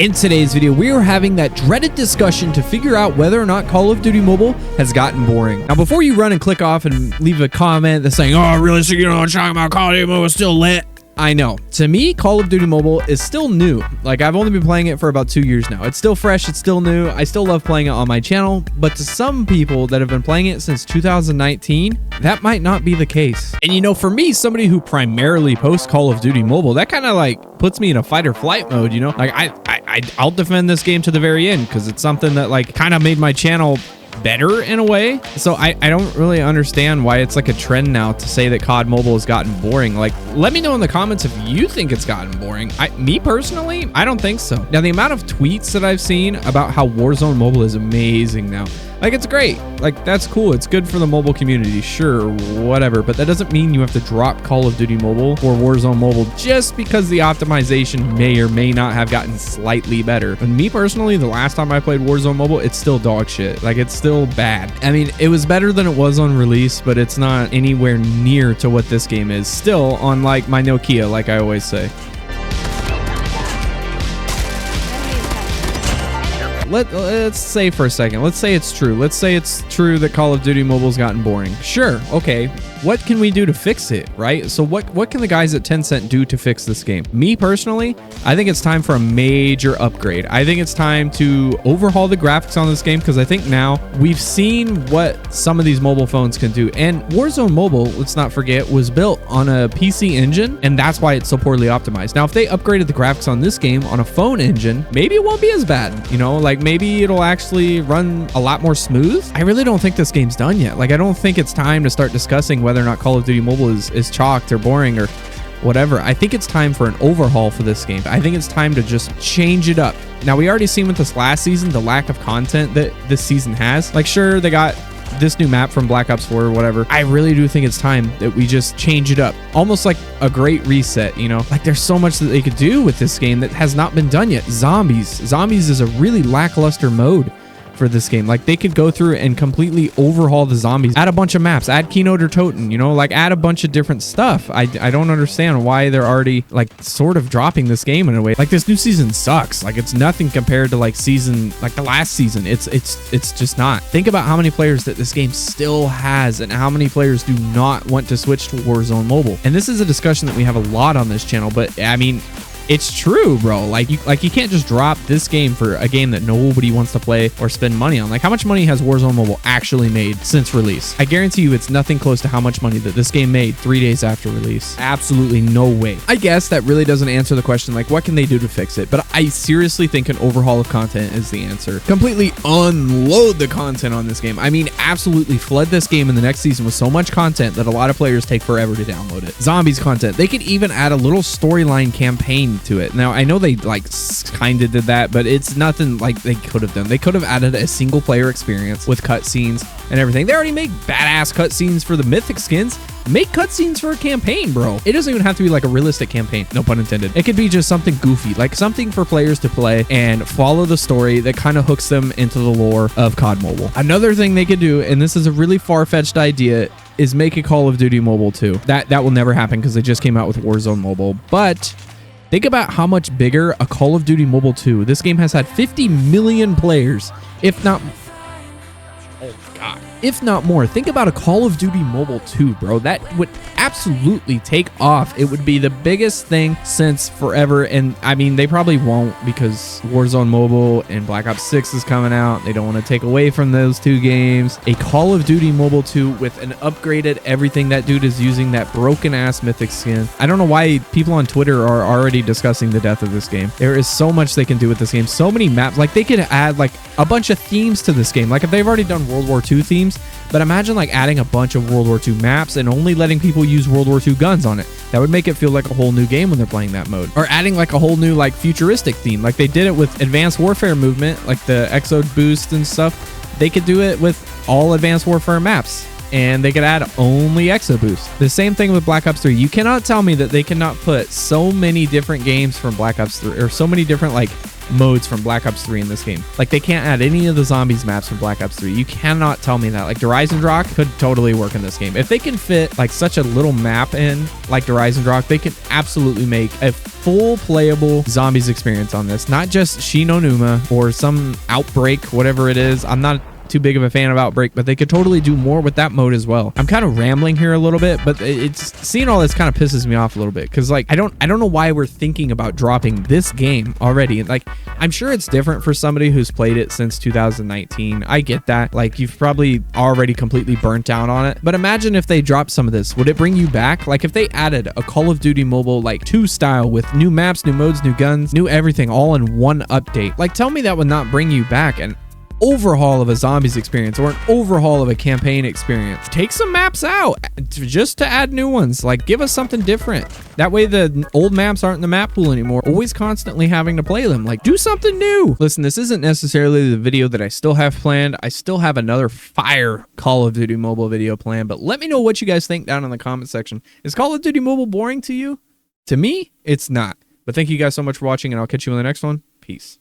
In today's video, we are having that dreaded discussion to figure out whether or not Call of Duty Mobile has gotten boring. Now, before you run and click off and leave a comment that's saying, oh, Realistik, you know what I'm talking about, Call of Duty Mobile is still lit. I know. To me, Call of Duty Mobile is still new. Like, I've only been playing it for about 2 years now. It's still fresh. It's still new. I still love playing it on my channel. But to some people that have been playing it since 2019, that might not be the case. And you know, for me, somebody who primarily posts Call of Duty Mobile, that kind of like puts me in a fight or flight mode, you know? Like, I'll defend this game to the very end because it's something that like kind of made my channel better in a way. So I don't really understand why it's like a trend now to say that COD Mobile has gotten boring. Like, let me know in the comments if you think it's gotten boring. Me personally, I don't think so. Now, the amount of tweets that I've seen about how Warzone Mobile is amazing now. Like, it's great. Like, that's cool. It's good for the mobile community, sure, whatever. But that doesn't mean you have to drop Call of Duty Mobile or Warzone Mobile just because the optimization may or may not have gotten slightly better. And me personally, the last time I played Warzone Mobile, it's still dog shit. Like, it's still bad. I mean, it was better than it was on release, but it's not anywhere near to what this game is. Still on, like, my Nokia, like I always say. Let's say for a second, let's say it's true. Let's say it's true that Call of Duty Mobile's gotten boring. Sure, okay. What can we do to fix it, right? So what can the guys at Tencent do to fix this game? Me personally, I think it's time for a major upgrade. I think it's time to overhaul the graphics on this game because I think now we've seen what some of these mobile phones can do. And Warzone Mobile, let's not forget, was built on a PC engine, and that's why it's so poorly optimized. Now, if they upgraded the graphics on this game on a phone engine, maybe it won't be as bad, you know? Like, maybe it'll actually run a lot more smooth. I really don't think this game's done yet. Like, I don't think it's time to start discussing whether or not Call of Duty Mobile is chalked or boring or whatever. I think it's time for an overhaul for this game. I think it's time to just change it up. Now, we already seen with this last season, the lack of content that this season has. Like, sure, they got this new map from Black Ops 4 or whatever. I really do think it's time that we just change it up. Almost like a great reset, you know? Like, there's so much that they could do with this game that has not been done yet. Zombies is a really lackluster mode for this game. Like, they could go through and completely overhaul the zombies, add a bunch of maps, add Keynote or Totem, you know, like add a bunch of different stuff. I don't understand why they're already like sort of dropping this game in a way. Like, this new season sucks. Like, it's nothing compared to like the last season. It's just not. Think about how many players that this game still has and how many players do not want to switch to Warzone Mobile. And this is a discussion that we have a lot on this channel, but I mean, it's true, bro. Like you can't just drop this game for a game that nobody wants to play or spend money on. Like, how much money has Warzone Mobile actually made since release? I guarantee you it's nothing close to how much money that this game made 3 days after release. Absolutely no way. I guess that really doesn't answer the question, like, what can they do to fix it? But I seriously think an overhaul of content is the answer. Completely unload the content on this game. I mean, absolutely flood this game in the next season with so much content that a lot of players take forever to download it. Zombies content. They could even add a little storyline campaign to it. Now, I know they like kind of did that, but it's nothing like they could have done. They could have added a single player experience with cutscenes and everything. They already make badass cutscenes for the mythic skins. Make cutscenes for a campaign, bro. It doesn't even have to be like a realistic campaign, no pun intended. It could be just something goofy, like something for players to play and follow the story that kind of hooks them into the lore of COD Mobile. Another thing they could do, and this is a really far-fetched idea, is make a Call of Duty Mobile 2. That will never happen because they just came out with Warzone Mobile, but think about how much bigger a Call of Duty Mobile 2. This game has had 50 million players, if not more. Think about a Call of Duty Mobile 2, bro. That would absolutely take off. It would be the biggest thing since forever. And I mean, they probably won't because Warzone Mobile and Black Ops 6 is coming out. They don't want to take away from those two games. A Call of Duty Mobile 2 with an upgraded everything. That dude is using that broken ass mythic skin. I don't know why people on Twitter are already discussing the death of this game. There is so much they can do with this game. So many maps. Like, they could add like a bunch of themes to this game. Like, if they've already done World War II themes, but imagine like adding a bunch of World War II maps and only letting people use World War II guns on it. That would make it feel like a whole new game when they're playing that mode. Or adding like a whole new like futuristic theme, like they did it with Advanced Warfare movement, like the Exode boost and stuff. They could do it with all Advanced Warfare maps, and they could add only Exo boost. The same thing with Black Ops 3. You cannot tell me that they cannot put so many different games from Black Ops 3, or so many different like modes from Black Ops 3 in this game. Like, they can't add any of the zombies maps from Black Ops 3. You cannot tell me that. Like, Horizon could totally work in this game. If they can fit like such a little map in like Horizon, they can absolutely make a full playable zombies experience on this. Not just Shinonuma or some Outbreak, whatever it is. I'm not too big of a fan of Outbreak, but they could totally do more with that mode as well. I'm kind of rambling here a little bit, but it's seeing all this kind of pisses me off a little bit, because like I don't know why we're thinking about dropping this game already. Like, I'm sure it's different for somebody who's played it since 2019. I get that. Like, you've probably already completely burnt out on it, but imagine if they dropped some of this. Would it bring you back? Like, if they added a Call of Duty Mobile like 2 style with new maps, new modes, new guns, new everything all in one update, like, tell me that would not bring you back. And overhaul of a zombies experience or an overhaul of a campaign experience. Take some maps out just to add new ones. Like, give us something different. That way the old maps aren't in the map pool anymore, always constantly having to play them. Like, do something new. Listen, this isn't necessarily the video that I still have planned. I still have another fire Call of Duty Mobile video planned, but let me know what you guys think down in the comment section. Is Call of Duty Mobile boring to you? To me, it's not. But thank you guys so much for watching, and I'll catch you in the next one. Peace.